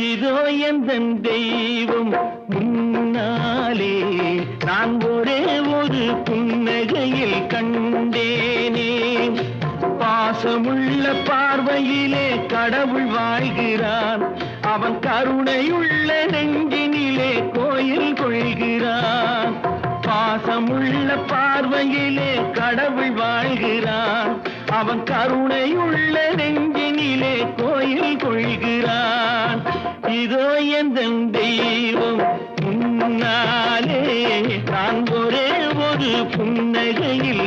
இதோ எந்தன் தெய்வம் முன்னாலே நான் ஒரே ஒரு புன்னகையில் கண்டேனே. பாசமுள்ள பார்வையிலே கடவுள் வாழ்கிறான், அவன் கருணையுள்ள நெஞ்சினிலே கோயில் கொள்கிறான். பாசமுள்ள பார்வையிலே கடவுள் வாழ்கிறான், அவன் கருணையுள்ள நெஞ்சினிலே கோயில் கொள்கிறான். இதோ எந்தன் தெய்வம் முன்னாலே நான் ஒரே ஒரு புன்னகையில்